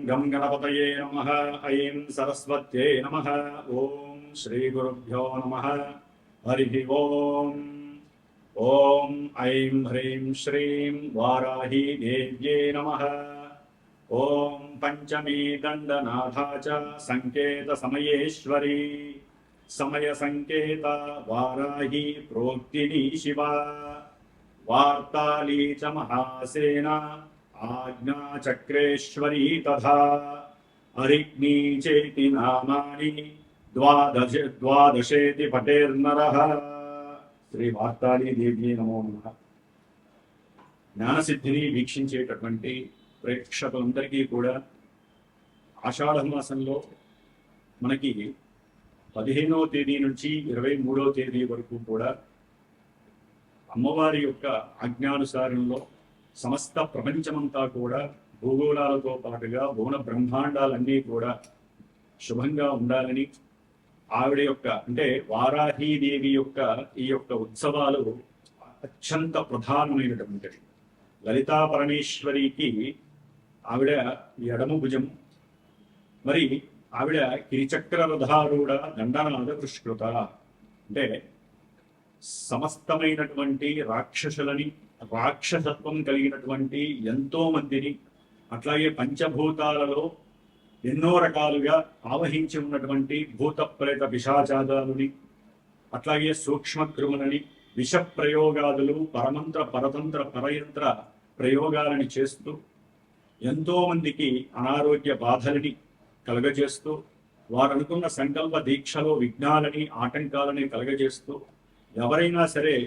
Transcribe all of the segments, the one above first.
गं गणपतये नमः। ऐं सरस्वत्यै नमः। ॐ श्रीगुरुभ्यो नमः। हरिः ॐ। ॐ ऐं ह्रीं श्रीं वाराही देव्यै नमः। ॐ पंचमी दण्डनाथा च संकेतसमयेश्वरी समयसंकेता वाराही प्रोक्तिनी शिवा वार्ताली च महासेना आज्ञाचक्रेश्वरी तथा अरिग्नी चेति नामानि द्वादशेति पठेर्नरः। శ్రీ వార్తాళీ దేవి నమో నమః. జ్ఞానసిద్ధిని వీక్షించేటటువంటి ప్రేక్షకులందరికీ కూడా ఆషాఢ మాసంలో మనకి 15వ తేదీ నుంచి 23వ తేదీ వరకు కూడా అమ్మవారి యొక్క ఆజ్ఞానుసారంలో సమస్త ప్రపంచమంతా కూడా భూగోళాలతో పాటుగా భువన బ్రహ్మాండాలన్నీ కూడా శుభంగా ఉండాలని ఆవిడ యొక్క అంటే వారాహీదేవి యొక్క ఈ యొక్క ఉత్సవాలు అత్యంత ప్రధానమైనటువంటివి. లలితా పరమేశ్వరికి ఆవిడ ఎడమ భుజం, మరి ఆవిడ కిరిచక్ర రథారూఢ దండనాద పుష్కృత అంటే సమస్తమైనటువంటి రాక్షసులని రాక్షసత్వం కలిగినటువంటి ఎంతో మందిని అట్లాగే పంచభూతాలలో ఎన్నో రకాలుగా ఆవహించి ఉన్నటువంటి భూత ప్రేత పిశాచాదాలని అట్లాగే సూక్ష్మక్రిములని విష ప్రయోగాదులు పరమంత్ర పరతంత్ర పరయంత్ర ప్రయోగాలని చేస్తూ ఎంతో మందికి అనారోగ్య బాధలని కలగజేస్తూ వారు అనుకున్న సంకల్ప దీక్షలో విఘ్నాలని ఆటంకాలని కలగజేస్తూ ఎవరైనా సరే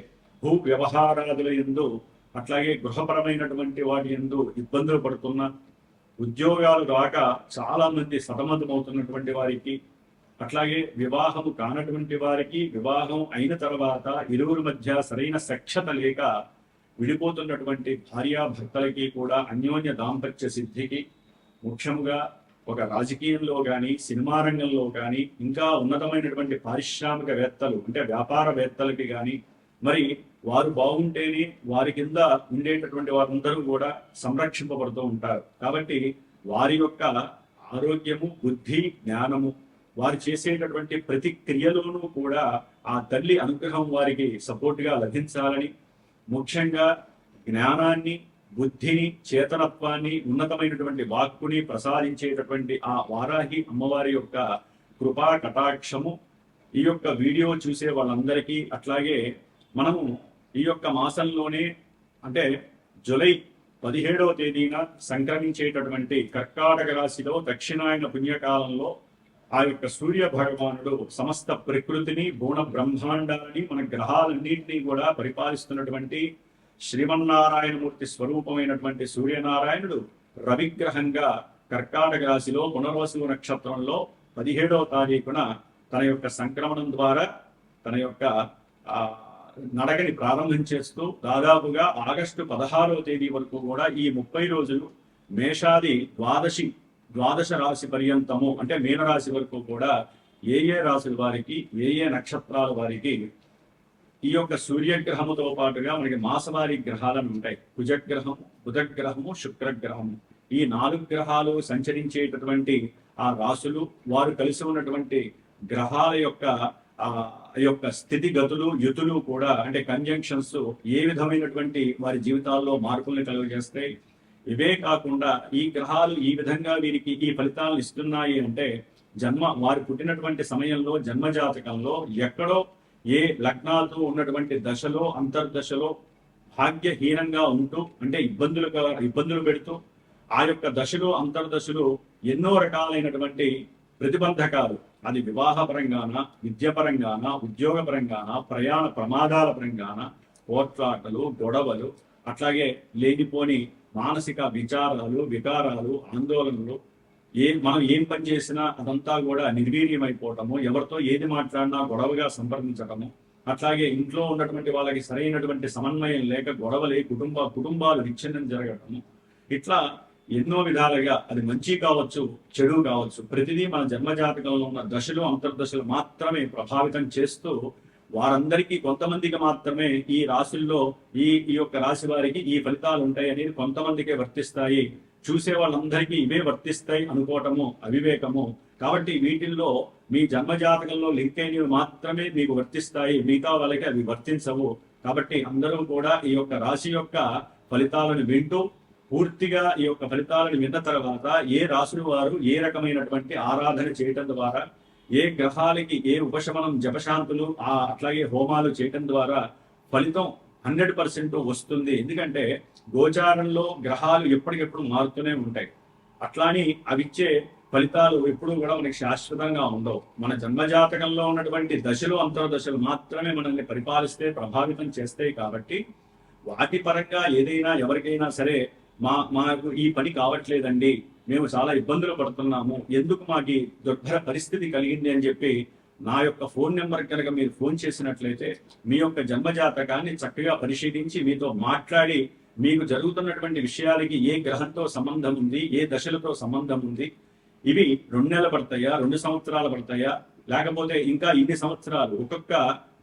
భూ వ్యవహారాదుల యందు అట్లాగే గృహపరమైనటువంటి వాటి యందు ఇబ్బందులు పడుతున్న ఉద్యోగాలు రాక చాలా మంది సతమతమవుతున్నటువంటి వారికి అట్లాగే వివాహము కానటువంటి వారికి వివాహం అయిన తర్వాత ఇరువురి మధ్య సరైన సఖ్యత లేక విడిపోతున్నటువంటి భార్యాభర్తలకి కూడా అన్యోన్య దాంపత్య సిద్ధికి ముఖ్యముగా ఒక రాజకీయంలో కానీ సినిమా రంగంలో కానీ ఇంకా ఉన్నతమైనటువంటి పారిశ్రామికవేత్తలు అంటే వ్యాపారవేత్తలకి కానీ మరి వారు బాగుంటేనే వారి కింద ఉండేటటువంటి వారందరూ కూడా సంరక్షింపబడుతూ ఉంటారు. కాబట్టి వారి యొక్క ఆరోగ్యము బుద్ధి జ్ఞానము వారు చేసేటటువంటి ప్రతి క్రియలోనూ కూడా ఆ తల్లి అనుగ్రహం వారికి సపోర్ట్గా లభించాలని ముఖ్యంగా జ్ఞానాన్ని బుద్ధిని చేతనత్వాన్ని ఉన్నతమైనటువంటి వాక్కుని ప్రసాదించేటటువంటి ఆ వారాహి అమ్మవారి యొక్క కృపా కటాక్షము ఈ యొక్క వీడియో చూసే వాళ్ళందరికీ అట్లాగే మనము ఈ యొక్క మాసంలోనే అంటే జూలై 17వ తేదీన సంక్రమించేటటువంటి కర్కాటక రాశిలో దక్షిణాయన పుణ్యకాలంలో ఆ యొక్క సూర్య భగవానుడు సమస్త ప్రకృతిని భువన బ్రహ్మాండాలని మన గ్రహాలన్నింటినీ కూడా పరిపాలిస్తున్నటువంటి శ్రీమన్నారాయణమూర్తి స్వరూపమైనటువంటి సూర్యనారాయణుడు రవిగ్రహంగా కర్కాటక రాశిలో పునర్వసు నక్షత్రంలో 17వ తారీఖున తన యొక్క సంక్రమణం ద్వారా తన యొక్క నడకని ప్రారంభం చేస్తూ దాదాపుగా ఆగస్టు 16వ తేదీ వరకు కూడా ఈ 30 రోజులు మేషాది ద్వాదశ రాశి పర్యంతము అంటే మీనరాశి వరకు కూడా ఏ రాశుల వారికి ఏ నక్షత్రాల వారికి ఈ యొక్క సూర్యగ్రహముతో పాటుగా మనకి మాసవారి గ్రహాలను ఉంటాయి. కుజగ్రహము బుధగ్రహము శుక్రగ్రహము ఈ 4 గ్రహాలు సంచరించేటటువంటి ఆ రాశులు వారు కలిసి ఉన్నటువంటి గ్రహాల యొక్క స్థితిగతులు యుతులు కూడా అంటే కంజంక్షన్స్ ఏ విధమైనటువంటి వారి జీవితాల్లో మార్పుల్ని కలుగజేస్తాయి. ఇవే కాకుండా ఈ గ్రహాలు ఈ విధంగా వీరికి ఈ ఫలితాలను ఇస్తున్నాయి అంటే వారు పుట్టినటువంటి సమయంలో జన్మజాతకంలో ఎక్కడో ఏ లగ్నాలతో ఉన్నటువంటి దశలో అంతర్దశలో భాగ్యహీనంగా ఉంటూ అంటే ఇబ్బందులు పెడుతూ ఆ యొక్క దశలో అంతర్దశలు ఎన్నో రకాలైనటువంటి ప్రతిబంధకాలు అది వివాహపరంగాన విద్యపరంగాన ఉద్యోగపరంగాన ప్రయాణ ప్రమాదాల పరంగాన పోట్లాటలు గొడవలు అట్లాగే లేనిపోని మానసిక వికారాలు ఆందోళనలు మనం ఏం పని చేసినా అదంతా కూడా నిర్వీర్యమైపోవటము ఎవరితో ఏది మాట్లాడినా గొడవగా సంప్రదించటము అట్లాగే ఇంట్లో ఉన్నటువంటి వాళ్ళకి సరైనటువంటి సమన్వయం లేక గొడవలే కుటుంబాలు విచ్ఛిన్నం జరగటము ఇట్లా ఎన్నో విధాలుగా అది మంచి కావచ్చు చెడు కావచ్చు ప్రతిదీ మన జన్మజాతకంలో ఉన్న దశలు అంతర్దశలు మాత్రమే ప్రభావితం చేస్తూ వారందరికీ కొంతమందికి మాత్రమే ఈ రాశుల్లో ఈ యొక్క రాశి వారికి ఈ ఫలితాలు ఉంటాయి అనేది కొంతమందికే వర్తిస్తాయి. చూసే వాళ్ళందరికీ ఇవే వర్తిస్తాయి అనుకోవటము అవివేకము. కాబట్టి వీటిల్లో మీ జన్మజాతకంలో లింక్ అయినవి మాత్రమే మీకు వర్తిస్తాయి, మిగతా వాళ్ళకి అవి వర్తించవు. కాబట్టి అందరూ కూడా ఈ యొక్క రాశి యొక్క ఫలితాలను వింటూ పూర్తిగా ఈ యొక్క ఫలితాలను విన్న తర్వాత ఏ రాశుల వారు ఏ రకమైనటువంటి ఆరాధన చేయటం ద్వారా, ఏ గ్రహాలకి ఏ ఉపశమనం జపశాంతులు అట్లాగే హోమాలు చేయటం ద్వారా ఫలితం 100% వస్తుంది. ఎందుకంటే గోచారంలో గ్రహాలు ఎప్పటికెప్పుడు మారుతూనే ఉంటాయి. అట్లాని అవిచ్చే ఫలితాలు ఎప్పుడూ కూడా మనకి శాశ్వతంగా ఉండవు. మన జన్మజాతకంలో ఉన్నటువంటి దశలు అంతర్దశలు మాత్రమే మనల్ని పరిపాలిస్తే ప్రభావితం చేస్తాయి. కాబట్టి వాటి పరంగా ఏదైనా ఎవరికైనా సరే మాకు ఈ పని కావట్లేదండి, మేము చాలా ఇబ్బందులు పడుతున్నాము, ఎందుకు మాకు దుర్భర పరిస్థితి కలిగింది అని చెప్పి నా యొక్క ఫోన్ నెంబర్ కనుక మీరు ఫోన్ చేసినట్లయితే మీ యొక్క జన్మజాతకాన్ని చక్కగా పరిశీలించి మీతో మాట్లాడి మీకు జరుగుతున్నటువంటి విషయాలకి ఏ గ్రహంతో సంబంధం ఉంది, ఏ దశలతో సంబంధం ఉంది, ఇవి 2 నెలలు పడతాయా, 2 సంవత్సరాలు పడతాయా, లేకపోతే ఇంకా ఇన్ని సంవత్సరాలు, ఒక్కొక్క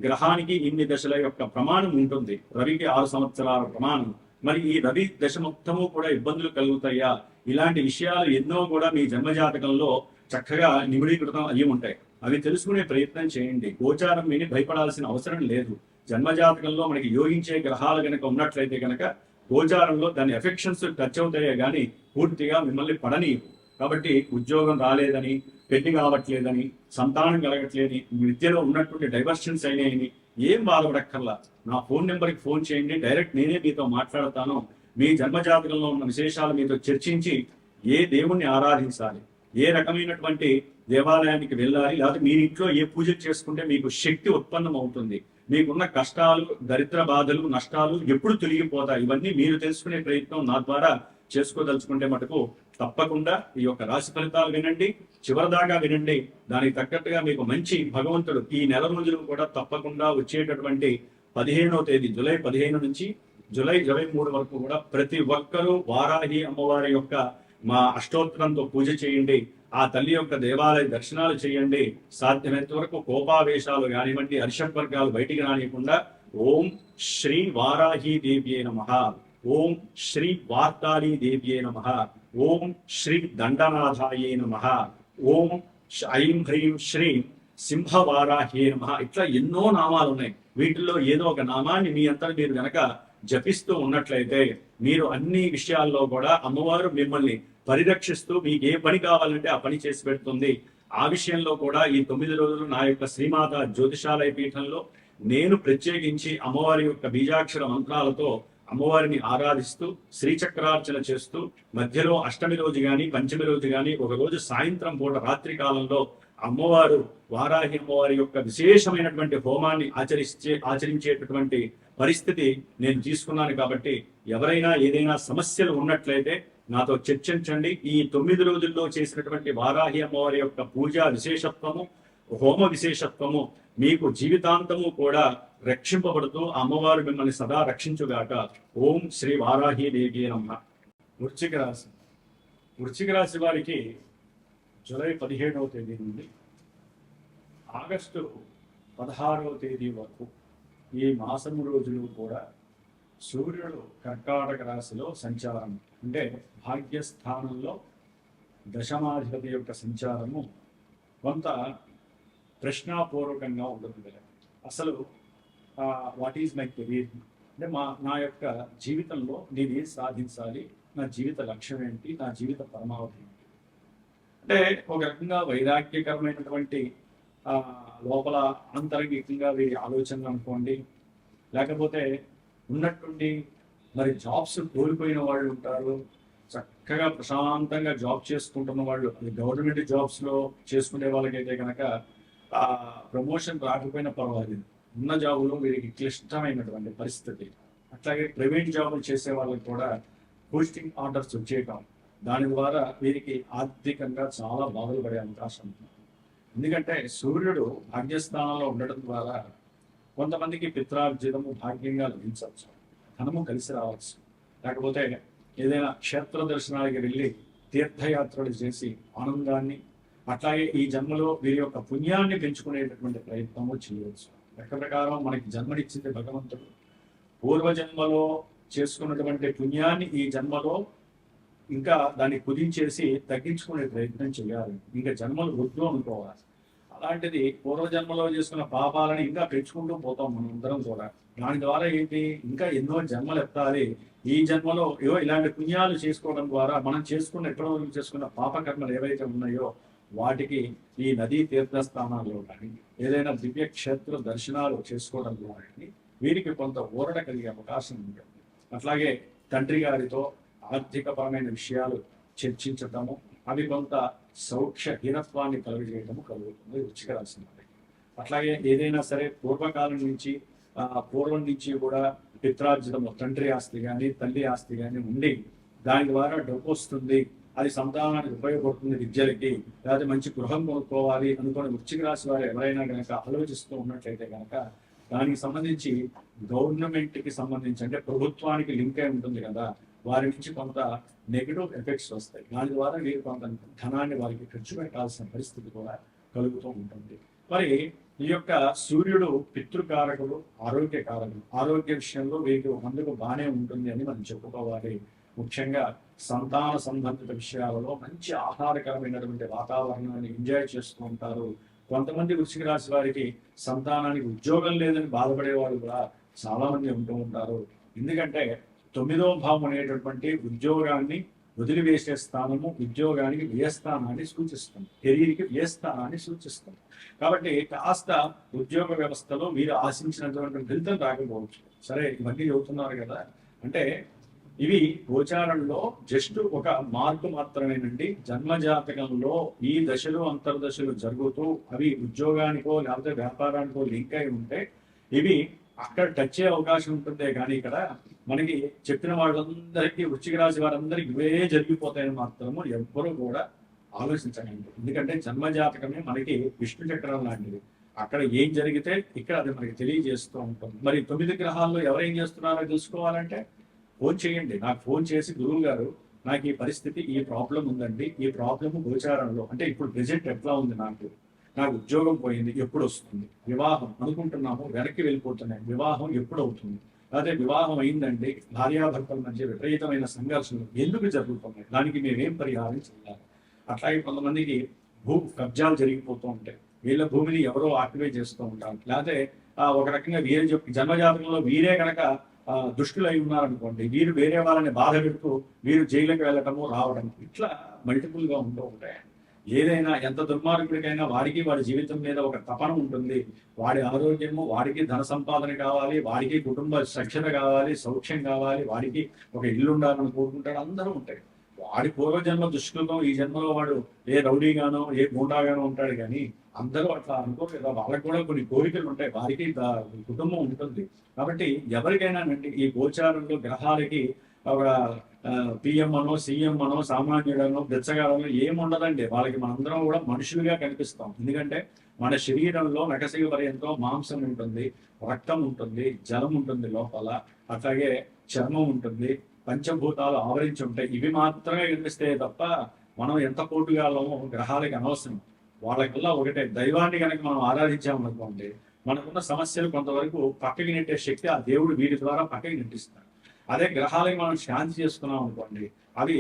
గ్రహానికి ఇన్ని దశల యొక్క ప్రమాణం ఉంటుంది. రవికి 6 సంవత్సరాల ప్రమాణం. మరి ఈ రవి దశ మొత్తము కూడా ఇబ్బందులు కలుగుతాయా, ఇలాంటి విషయాలు ఎన్నో కూడా మీ జన్మజాతకంలో చక్కగా నిగుడీకృతం అయ్యి ఉంటాయి. అవి తెలుసుకునే ప్రయత్నం చేయండి. గోచారం విని భయపడాల్సిన అవసరం లేదు. జన్మజాతకంలో మనకి యోగించే గ్రహాలు కనుక ఉన్నట్లయితే కనుక గోచారంలో దాని ఎఫెక్షన్స్ టచ్ అవుతాయే కానీ పూర్తిగా మిమ్మల్ని పడనీయవు. కాబట్టి ఉద్యోగం రాలేదని, పెళ్లి కావట్లేదని, సంతానం కలగట్లేదని, విద్యలో ఉన్నటువంటి డైవర్షన్స్ అయినాయని ఏం బాధపడక్కర్లా. నా ఫోన్ నెంబర్కి ఫోన్ చేయండి, డైరెక్ట్ నేనే మీతో మాట్లాడతాను. మీ జన్మజాతకంలో ఉన్న విశేషాలు మీతో చర్చించి ఏ దేవుణ్ణి ఆరాధించాలి, ఏ రకమైనటువంటి దేవాలయానికి వెళ్ళాలి, లేకపోతే మీ ఇంట్లో ఏ పూజలు చేసుకుంటే మీకు శక్తి ఉత్పన్నం అవుతుంది, మీకున్న కష్టాలు, దరిద్ర బాధలు, నష్టాలు ఎప్పుడు తొలగిపోతాయి, ఇవన్నీ మీరు తెలుసుకునే ప్రయత్నం నా ద్వారా చేసుకోదలుచుకుంటే మటుకు తప్పకుండా ఈ యొక్క రాశి ఫలితాలు వినండి, చివరిదాకా వినండి. దానికి తగ్గట్టుగా మీకు మంచి భగవంతుడు ఈ నెల రోజులు కూడా తప్పకుండా వచ్చేటటువంటి 15వ తేదీ జూలై 15 నుంచి జూలై 23 వరకు కూడా ప్రతి ఒక్కరూ వారాహి అమ్మవారి యొక్క మా అష్టోత్తరంతో పూజ చేయండి. ఆ తల్లి యొక్క దేవాలయ దర్శనాలు చేయండి. సాధ్యమైనంత వరకు కోపావేశాలు కానివ్వండి, అరిషడ్వర్గాలు బయటికి రానియకుండా ఓం శ్రీ వారాహి దేవ్యే నమః, ఓం శ్రీ వార్తాళీ దేవ్యే నమః, ఓం శ్రీ దండనాథాయే నమః, ఓం ఐం హ్రీం శ్రీ సింహవారాహ్యే నమః. ఇట్లా ఎన్నో నామాలు ఉన్నాయి. వీటిల్లో ఏదో ఒక నామాన్ని మీ అంతా మీరు గనక జపిస్తూ ఉన్నట్లయితే మీరు అన్ని విషయాల్లో కూడా అమ్మవారు మిమ్మల్ని పరిరక్షిస్తూ మీకు ఏ పని కావాలంటే ఆ పని చేసి పెడుతుంది. ఆ విషయంలో కూడా ఈ 9 రోజులు నా యొక్క శ్రీమాత జ్యోతిషాలయ పీఠంలో నేను ప్రత్యేకించి అమ్మవారి యొక్క బీజాక్షర మంత్రాలతో అమ్మవారిని ఆరాధిస్తూ శ్రీచక్రార్చన చేస్తూ మధ్యలో అష్టమి రోజు గాని, పంచమి రోజు గాని, ఒక రోజు సాయంత్రం పూట రాత్రి కాలంలో అమ్మవారు వారాహి అమ్మవారి యొక్క విశేషమైనటువంటి హోమాన్ని ఆచరించేటటువంటి పరిస్థితి నేను తీసుకున్నాను. కాబట్టి ఎవరైనా ఏదైనా సమస్యలు ఉన్నట్లయితే నాతో చర్చించండి. ఈ 9 రోజుల్లో చేసినటువంటి వారాహి అమ్మవారి యొక్క పూజా విశేషత్వము, హోమ విశేషత్వము మీకు జీవితాంతము కూడా రక్షింపబడుతూ అమ్మవారు మిమ్మల్ని సదా రక్షించుగాక. ఓం శ్రీ వారాహి దేవి నమః. వృశ్చిక రాశి. వృశ్చిక రాశి వారికి జూలై 17వ తేదీ నుండి ఆగస్టు 16వ తేదీ వరకు ఈ మాసం రోజులు కూడా సూర్యుడు కర్కాటక రాశిలో సంచారం, అంటే భాగ్యస్థానంలో దశమాధిపతి యొక్క సంచారము కొంత ప్రశ్నాపూర్వకంగా ఉంటుంది. అసలు వాట్ ఈజ్ మై కెరీర్, అంటే నా యొక్క జీవితంలో నేను ఏం సాధించాలి, నా జీవిత లక్ష్యం ఏంటి, నా జీవిత పరమావధి ఏంటి, అంటే ఒక రకంగా వైరాగ్యకరమైనటువంటి లోపల ఆంతరంగికంగా వీరి ఆలోచనలు అనుకోండి. లేకపోతే ఉన్నట్టుండి మరి జాబ్స్ కోల్పోయిన వాళ్ళు ఉంటారు, చక్కగా ప్రశాంతంగా జాబ్ చేసుకుంటున్న వాళ్ళు, అది గవర్నమెంట్ జాబ్స్లో చేసుకునే వాళ్ళకైతే కనుక ప్రమోషన్ రాకపోయినా పర్వాలేదు, ఉన్న జాబులో వీరికి క్లిష్టమైనటువంటి పరిస్థితి. అట్లాగే ప్రైవేట్ జాబులు చేసే వాళ్ళకి కూడా పోస్టింగ్ ఆర్డర్స్ వచ్చేయటం, దాని ద్వారా వీరికి ఆర్థికంగా చాలా బాధలు పడే అవకాశం ఉంటుంది. ఎందుకంటే సూర్యుడు భాగ్యస్థానంలో ఉండటం ద్వారా కొంతమందికి పిత్రార్జితము భాగ్యంగా లభించవచ్చు, ధనము కలిసి రావచ్చు, లేకపోతే ఏదైనా క్షేత్ర దర్శనానికి వెళ్ళి తీర్థయాత్రలు చేసి ఆనందాన్ని, అట్లాగే ఈ జన్మలో వీరి యొక్క పుణ్యాన్ని పెంచుకునేటటువంటి ప్రయత్నము చేయవచ్చు. లెక్క ప్రకారం మనకి జన్మనిచ్చింది భగవంతుడు. పూర్వజన్మలో చేసుకున్నటువంటి పుణ్యాన్ని ఈ జన్మలో ఇంకా దాన్ని కుదించేసి తగ్గించుకునే ప్రయత్నం చేయాలి. ఇంకా జన్మలు వద్దు అనుకోవాలి. అలాంటిది పూర్వజన్మలో చేసుకున్న పాపాలని ఇంకా పెంచుకుంటూ పోతాం మనం అందరం కూడా. దాని ద్వారా ఏంటి, ఇంకా ఎన్నో జన్మలు ఎత్తాలి. ఈ జన్మలో ఏవో ఇలాంటి పుణ్యాలు చేసుకోవడం ద్వారా మనం ఎప్పటి వరకు చేసుకున్న పాపకర్మలు ఏవైతే ఉన్నాయో వాటికి ఈ నదీ తీర్థస్థానాల్లో కానీ ఏదైనా దివ్య క్షేత్ర దర్శనాలు చేసుకోవడం ద్వారా కానీ వీరికి కొంత ఊరట కలిగే అవకాశం ఉంటుంది. అట్లాగే తండ్రి గారితో ఆర్థికపరమైన విషయాలు చర్చించటము, అవి కొంత సౌఖ్యహీనత్వాన్ని కలుగజేయటము కలుగుతుంది వృశ్చిక రాశి వారికి. అట్లాగే ఏదైనా సరే పూర్వకాలం నుంచి పూర్వం నుంచి కూడా పిత్రార్జితము, తండ్రి ఆస్తి కానీ తల్లి ఆస్తి కానీ ఉండి దాని ద్వారా డబ్బు వస్తుంది, అది సంతానానికి ఉపయోగపడుతుంది, విద్యలకి లేదా మంచి గృహం కొనుక్కోవాలి అనుకుని వృశ్చిక రాశి వారు ఎవరైనా కనుక ఆలోచిస్తూ ఉన్నట్లయితే కనుక దానికి సంబంధించి గవర్నమెంట్కి సంబంధించి అంటే ప్రభుత్వానికి లింక్ అయి ఉంటుంది కదా, వారి నుంచి కొంత నెగిటివ్ ఎఫెక్ట్స్ వస్తాయి. దాని ద్వారా వీరు కొంత ధనాన్ని వారికి ఖర్చు పెట్టాల్సిన పరిస్థితి కూడా కలుగుతూ ఉంటుంది. మరి ఈ యొక్క సూర్యుడు పితృకారకుడు, ఆరోగ్యకారకుడు. ఆరోగ్య విషయంలో వీరికి అందుకు బాగానే ఉంటుంది అని మనం చెప్పుకోవాలి. ముఖ్యంగా సంతాన సంబంధిత విషయాలలో మంచి ఆహ్లాదకరమైనటువంటి వాతావరణాన్ని ఎంజాయ్ చేస్తూ ఉంటారు. కొంతమంది వృశ్చిక రాశి వారికి సంతానానికి ఉద్యోగం లేదని బాధపడేవాళ్ళు కూడా చాలా మంది ఉంటూ ఉంటారు. ఎందుకంటే 9వ భావం అనేటటువంటి ఉద్యోగాన్ని వదిలివేసే స్థానము, ఉద్యోగానికి వ్యయస్థానాన్ని సూచిస్తుంది, కెరీర్కి వ్యయస్థానాన్ని సూచిస్తుంది. కాబట్టి కాస్త ఉద్యోగ వ్యవస్థలో మీరు ఆశించినటువంటి ఫలితం రాకపోవచ్చు. సరే, ఇవన్నీ చెబుతున్నారు కదా, అంటే ఇవి గోచారంలో జస్ట్ ఒక మార్పు మాత్రమేనండి. జన్మజాతకంలో ఈ దశలు అంతర్దశలు జరుగుతూ అవి ఉద్యోగానికో లేకపోతే వ్యాపారానికో లింక్ అయి ఉంటే ఇవి అక్కడ టచ్ అయ్యే అవకాశం ఉంటుందే కానీ ఇక్కడ మనకి చెప్పిన వాళ్ళందరికీ వృశ్చిక రాశి వారందరికీ ఇవే జరిగిపోతాయని మాత్రము ఎవ్వరూ కూడా ఆలోచించకండి. ఎందుకంటే జన్మజాతకమే మనకి విష్ణు చక్రం లాంటిది. అక్కడ ఏం జరిగితే ఇక్కడ అది మనకి తెలియజేస్తూ ఉంటుంది. మరి 9 గ్రహాల్లో ఎవరేం చేస్తున్నారో తెలుసుకోవాలంటే ఫోన్ చేయండి. నాకు ఫోన్ చేసి, గురువు గారు నాకు ఈ పరిస్థితి, ఈ ప్రాబ్లం ఉందండి, ఈ ప్రాబ్లమ్ గోచారంలో అంటే ఇప్పుడు ప్రెజెంట్ ఎట్లా ఉంది, నాకు ఉద్యోగం పోయింది, ఎప్పుడు వస్తుంది, వివాహం అనుకుంటున్నాము వెనక్కి వెళ్ళిపోతున్నాయి, వివాహం ఎప్పుడు అవుతుంది, అదే వివాహం అయిందండి, భార్యాభర్తల మధ్య విపరీతమైన సంఘర్షణలు ఎందుకు జరుగుతున్నాయి, దానికి మేమేం పరిహారం చేయాలి. అట్లాగే కొంతమందికి భూ కబ్జాలు జరిగిపోతూ ఉంటాయి, వీళ్ళ భూమిని ఎవరో ఆక్యుపై చేస్తూ ఉంటారు. లేకపోతే ఒక రకంగా వీరే జన్మజాతకంలో వీరే కనుక దుష్టులు అయి ఉన్నారనుకోండి, వీరు వేరే వాళ్ళని బాధ పెడుతూ వీరు జైలుకి వెళ్ళటము రావడం, ఇట్లా మల్టిపుల్ గా ఉంటూ ఉంటాయి. ఏదైనా ఎంత దుర్మార్గుడికైనా వాడికి వాడి జీవితం మీద ఒక తపన ఉంటుంది. వాడి ఆరోగ్యము, వాడికి ధన సంపాదన కావాలి, వాడికి కుటుంబ సఖ్యత కావాలి, సౌఖ్యం కావాలి, వాడికి ఒక ఇల్లు ఉండాలని కోరుకుంటాడు. అందరూ ఉంటాయి. వాడి పూర్వజన్మ దుష్కృతం ఈ జన్మలో వాడు ఏ రౌడీగానో ఏ గూండాగానో ఉంటాడు. కానీ అందరూ అట్లా అనుకోలేదు. వాళ్ళకి కూడా కొన్ని కోరికలు ఉంటాయి, వారికి కుటుంబం ఉంటుంది. కాబట్టి ఎవరికైనా ఈ గోచారంలో గ్రహాలకి ఒక పిఎం అనో సీఎం అనో సామాన్యుడనో బెచ్చగాడనో ఏముండదండి. వాళ్ళకి మనందరం కూడా మనుషులుగా కనిపిస్తాం. ఎందుకంటే మన శరీరంలో నకసిగ పర్యంతో మాంసం ఉంటుంది, రక్తం ఉంటుంది, జలం ఉంటుంది లోపల, అట్లాగే చర్మం ఉంటుంది, పంచభూతాలు ఆవరించి ఉంటాయి. ఇవి మాత్రమే కనిపిస్తే తప్ప మనం ఎంత పోటుగాళ్ళమో గ్రహాలకి అనవసరం. వాళ్ళకల్లా ఒకటే, దైవాన్ని కనుక మనం ఆరాధించామనుకోండి మనకున్న సమస్యలు కొంతవరకు పక్కకి నెట్టే శక్తి ఆ దేవుడు వీరి ద్వారా పక్కకి నెట్టిస్తాడు. అదే గ్రహాలకి మనం శాంతి చేసుకున్నాం అనుకోండి, అవి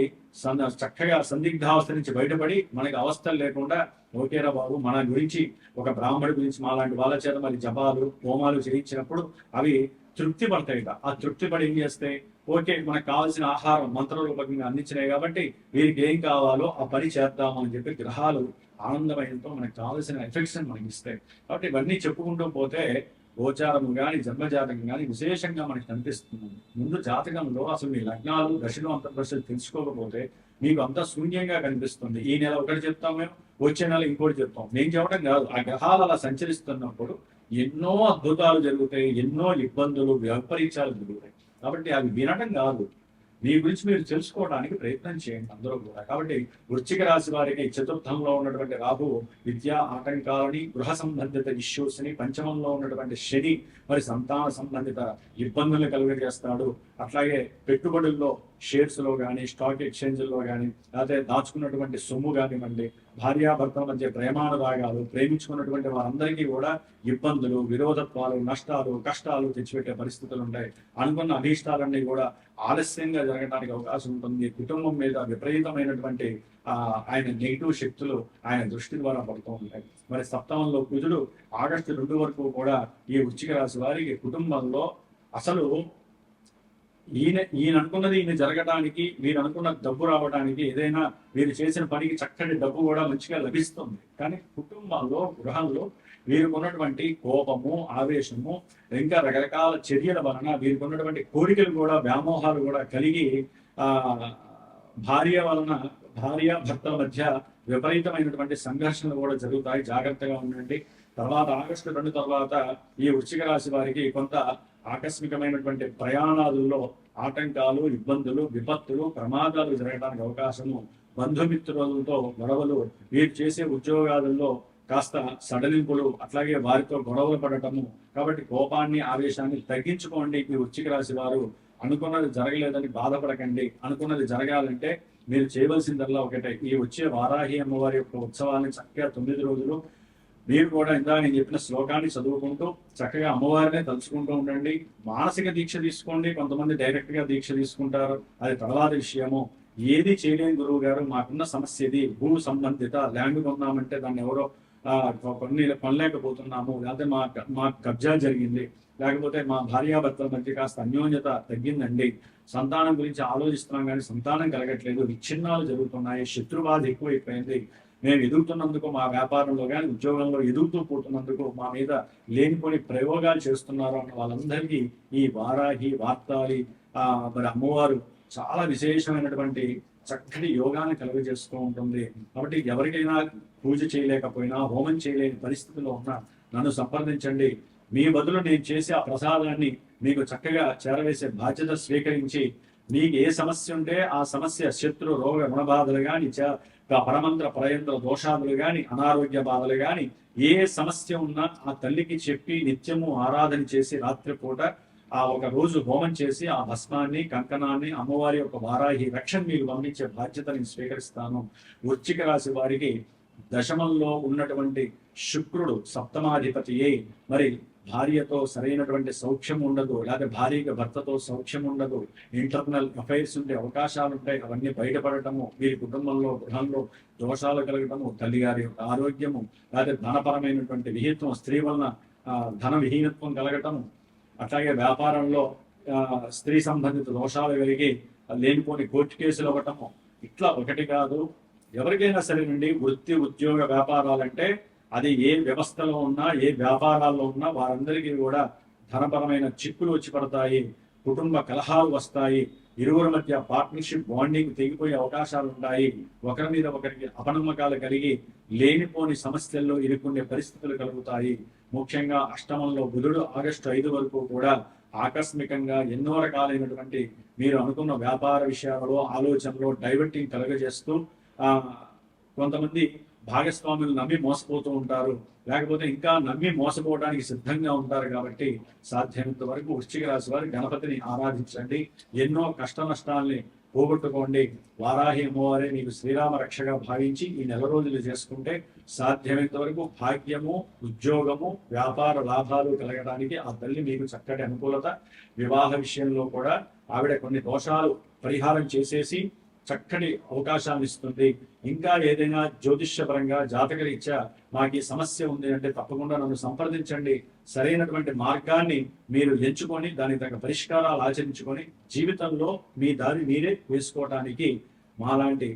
చక్కగా సందిగ్ధావస్థ నుంచి బయటపడి మనకి అవస్థలు లేకుండా, ఓకేరా బాబు మన గురించి ఒక బ్రాహ్మణుడి గురించి మాలాంటి వాళ్ళ చేత మరి జపాలు హోమాలు చేయించినప్పుడు అవి తృప్తి పడతాయిట. ఆ తృప్తి పడి ఏం చేస్తే, ఓకే మనకు కావాల్సిన ఆహారం మంత్రరూపకంగా అందించినాయి కాబట్టి వీరికి ఏం కావాలో ఆ పని చేద్దాము అని చెప్పి గ్రహాలు ఆనందమయంతో మనకు కావాల్సిన ఎఫెక్ట్స్ మనకి ఇస్తాయి. కాబట్టి ఇవన్నీ చెప్పుకుంటూ పోతే గోచారము కానీ జన్మజాతకం కానీ విశేషంగా మనకి కనిపిస్తుంది. ముందు జాతకంలో అసలు మీ లగ్నాలు దశలు అంతర్దశలు తెలుసుకోకపోతే మీకు అంతా శూన్యంగా కనిపిస్తుంది. ఈ నెల ఒకటి చెప్తాం మేము, వచ్చే నెల ఇంకోటి చెప్తాం. నేను చెప్పడం కాదు, ఆ గ్రహాలు అలా సంచరిస్తున్నప్పుడు ఎన్నో అద్భుతాలు జరుగుతాయి, ఎన్నో ఇబ్బందులు వైపరీత్యాలు జరుగుతాయి. కాబట్టి అవి వినడం కాదు, మీ గురించి మీరు తెలుసుకోవడానికి ప్రయత్నం చేయండి అందరూ కూడా. కాబట్టి వృశ్చిక రాశి వారికి చతుర్థంలో ఉన్నటువంటి రాహు విద్యా ఆటంకాలని, గృహ సంబంధిత ఇష్యూస్ ని, పంచమంలో ఉన్నటువంటి శని మరి సంతాన సంబంధిత ఇబ్బందులను కలుగజేస్తాడు. అట్లాగే పెట్టుబడుల్లో షేర్స్లో కానీ స్టాక్ ఎక్స్చేంజ్లో కానీ లేకపోతే దాచుకున్నటువంటి సొమ్ము కానివ్వండి, భార్యాభర్తల మధ్య ప్రేమానురాగాలు, ప్రేమించుకున్నటువంటి వారందరికీ కూడా ఇబ్బందులు, విరోధత్వాలు, నష్టాలు, కష్టాలు తెచ్చిపెట్టే పరిస్థితులు ఉంటాయి. అనుకున్న అభీష్టాలన్నీ కూడా ఆలస్యంగా జరగడానికి అవకాశం ఉంటుంది. కుటుంబం మీద విపరీతమైనటువంటి ఆయన నెగిటివ్ శక్తులు ఆయన దృష్టి ద్వారా పడుతూ ఉంటాయి. మరి సప్తమంలో కుజుడు ఆగస్టు 2 వరకు కూడా ఈ వృశ్చిక రాశి వారికి కుటుంబంలో అసలు ఈయన అనుకున్నది ఈయన జరగడానికి, మీరు అనుకున్న డబ్బు రావడానికి, ఏదైనా మీరు చేసిన పనికి చక్కటి డబ్బు కూడా మంచిగా లభిస్తుంది. కానీ కుటుంబంలో, గృహంలో వీరికున్నటువంటి కోపము, ఆవేశము, ఇంకా రకరకాల చర్యల వలన వీరికున్నటువంటి కోరికలు కూడా, వ్యామోహాలు కూడా కలిగి భార్య భర్తల మధ్య విపరీతమైనటువంటి సంఘర్షణలు కూడా జరుగుతాయి. జాగ్రత్తగా ఉండండి. తర్వాత ఆగస్టు 2 తర్వాత ఈ వృశ్చిక రాశి వారికి కొంత ఆకస్మికమైనటువంటి ప్రయాణాలలో ఆటంకాలు, ఇబ్బందులు, విపత్తులు, ప్రమాదాలు జరగడానికి అవకాశము, బంధుమిత్రులతో గొడవలు, వీరు చేసే ఉద్యోగాలలో కాస్త సడలింపులు, అట్లాగే వారితో గొడవలు పడటము. కాబట్టి కోపాన్ని, ఆవేశాన్ని తగ్గించుకోండి. ఈ వృశ్చిక రాశి వారు అనుకున్నది జరగలేదని బాధపడకండి. అనుకున్నది జరగాలంటే మీరు చేయవలసిందల్లా ఒకటే, ఈ వచ్చే వారాహి అమ్మవారి యొక్క ఉత్సవాన్ని చక్కగా 9 రోజులు మీరు కూడా ఇందాక నేను చెప్పిన శ్లోకాన్ని చదువుకుంటూ చక్కగా అమ్మవారినే తలుచుకుంటూ ఉండండి. మానసిక దీక్ష తీసుకోండి. కొంతమంది డైరెక్ట్ గా దీక్ష తీసుకుంటారు, అది తర్వాత విషయము. ఏది చేయలేని గురువు గారు, మాకున్న సమస్య ఇది, భూ సంబంధిత ల్యాండ్ కొన్నామంటే దాన్ని ఎవరో కొనలేకపోతున్నాము, లేకపోతే మా కబ్జా జరిగింది, లేకపోతే మా భార్యాభర్తల మధ్య కాస్త అన్యోన్యత తగ్గిందండి, సంతానం గురించి ఆలోచిస్తున్నాం కానీ సంతానం కలగట్లేదు, విచ్ఛిన్నాలు జరుగుతున్నాయి, శత్రుబాధ ఎక్కువైపోయింది, మేము ఎదుగుతున్నందుకు మా వ్యాపారంలో కానీ ఉద్యోగంలో ఎదుగుతూ పోతున్నందుకు మా మీద లేనిపోని ప్రయోగాలు చేస్తున్నారు అన్న వాళ్ళందరికీ ఈ వారాహి, వార్తాలి మరి అమ్మవారు చాలా విశేషమైనటువంటి చక్కటి యోగాన్ని కలుగజేస్తూ ఉంటుంది. కాబట్టి ఎవరికైనా పూజ చేయలేకపోయినా, హోమం చేయలేని పరిస్థితిలో ఉన్నా నన్ను సంప్రదించండి. మీ బదులు నేను చేసే ఆ ప్రసాదాన్ని మీకు చక్కగా చేరవేసే బాధ్యత స్వీకరించి, మీకు ఏ సమస్య ఉంటే ఆ సమస్య, శత్రు రోగ రుణబాధలు కానీ, పరమంత్ర పరయంత్ర దోషాదులు కానీ, అనారోగ్య బాధలు కానీ, ఏ సమస్య ఉన్నా ఆ తల్లికి చెప్పి నిత్యము ఆరాధన చేసి రాత్రిపూట ఆ ఒక రోజు హోమం చేసి ఆ భస్మాన్ని, కంకణాన్ని, అమ్మవారి యొక్క వారాహి రక్షణ మీకు పంపించే బాధ్యతని స్వీకరిస్తాను. వృశ్చిక రాశి వారికి దశమంలో ఉన్నటువంటి శుక్రుడు సప్తమాధిపతి మరి భార్యతో సరైనటువంటి సౌఖ్యం ఉండదు, లేదా భార్యకి భర్తతో సౌఖ్యం ఉండదు, ఇంటర్నల్ అఫైర్స్ ఉండే అవకాశాలు ఉంటాయి. అవన్నీ బయటపడటము, వీరి కుటుంబంలో, గృహంలో దోషాలు కలగటము, తల్లిగారి యొక్క ఆరోగ్యము, లేదా ధనపరమైనటువంటి విహిత్వం, స్త్రీ వలన ధన విహీనత్వం కలగటము, అట్లాగే వ్యాపారంలో స్త్రీ సంబంధిత దోషాలు కలిగి లేనిపోని కోర్టు కేసులు అవ్వటము. ఇట్లా ఒకటి కాదు, ఎవరికైనా సరే నుండి వృత్తి, ఉద్యోగ, వ్యాపారాలంటే అది ఏ వ్యవస్థలో ఉన్నా, ఏ వ్యాపారాల్లో ఉన్నా వారందరికీ కూడా ధనపరమైన చిక్కులు వచ్చి పడతాయి, కుటుంబ కలహాలు వస్తాయి, ఇరువురి మధ్య పార్ట్నర్షిప్ బాండింగ్ తెగిపోయే అవకాశాలు ఉంటాయి, ఒకరి మీద ఒకరికి అపనమ్మకాలు కలిగి లేనిపోని సమస్యల్లో ఇరుక్కునే పరిస్థితులు కలుగుతాయి. ముఖ్యంగా అష్టమంలో బుధుడు ఆగస్టు 5 వరకు కూడా ఆకస్మికంగా ఎన్నో రకాలైనటువంటి మీరు అనుకున్న వ్యాపార విషయాలలో, ఆలోచనలో డైవర్టింగ్ కలుగజేస్తూ కొంతమంది భాగస్వాములు నమ్మి మోసపోతూ ఉంటారు, లేకపోతే ఇంకా నమ్మి మోసపోవడానికి సిద్ధంగా ఉంటారు. కాబట్టి సాధ్యమైనంత వరకు వృశ్చిక రాశి వారి గణపతిని ఆరాధించండి. ఎన్నో కష్ట నష్టాల్ని పోగొట్టుకోండి. వారాహి అమ్మవారే మీకు శ్రీరామ రక్షగా భావించి ఈ నెల రోజులు చేసుకుంటే సాధ్యమైనంత వరకు భాగ్యము, ఉద్యోగము, వ్యాపార లాభాలు కలగడానికి ఆ తల్లి మీకు చక్కటి అనుకూలత. వివాహ విషయంలో కూడా ఆవిడ కొన్ని దోషాలు పరిహారం చేసేసి చక్కటి అవకాశాన్ని ఇస్తుంది. ఇంకా ఏదైనా జ్యోతిష్యపరంగా జాతకరీత్యా మాకు ఈ సమస్య ఉంది అంటే తప్పకుండా నన్ను సంప్రదించండి. సరైనటువంటి మార్గాన్ని మీరు ఎంచుకొని దానికి తగ్గ పరిష్కారాలు ఆచరించుకొని జీవితంలో మీ దారి మీరే వేసుకోవడానికి మాలాంటి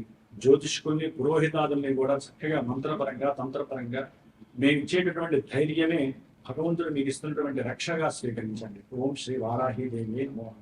జ్యోతిష్కుల్ని, పురోహితాదుల్ని కూడా చక్కగా మంత్రపరంగా, తంత్రపరంగా మేము ఇచ్చేటటువంటి ధైర్యమే భగవంతుడు మీకు ఇస్తున్నటువంటి రక్షగా స్వీకరించండి. ఓం శ్రీ వారాహి దేవి నమః.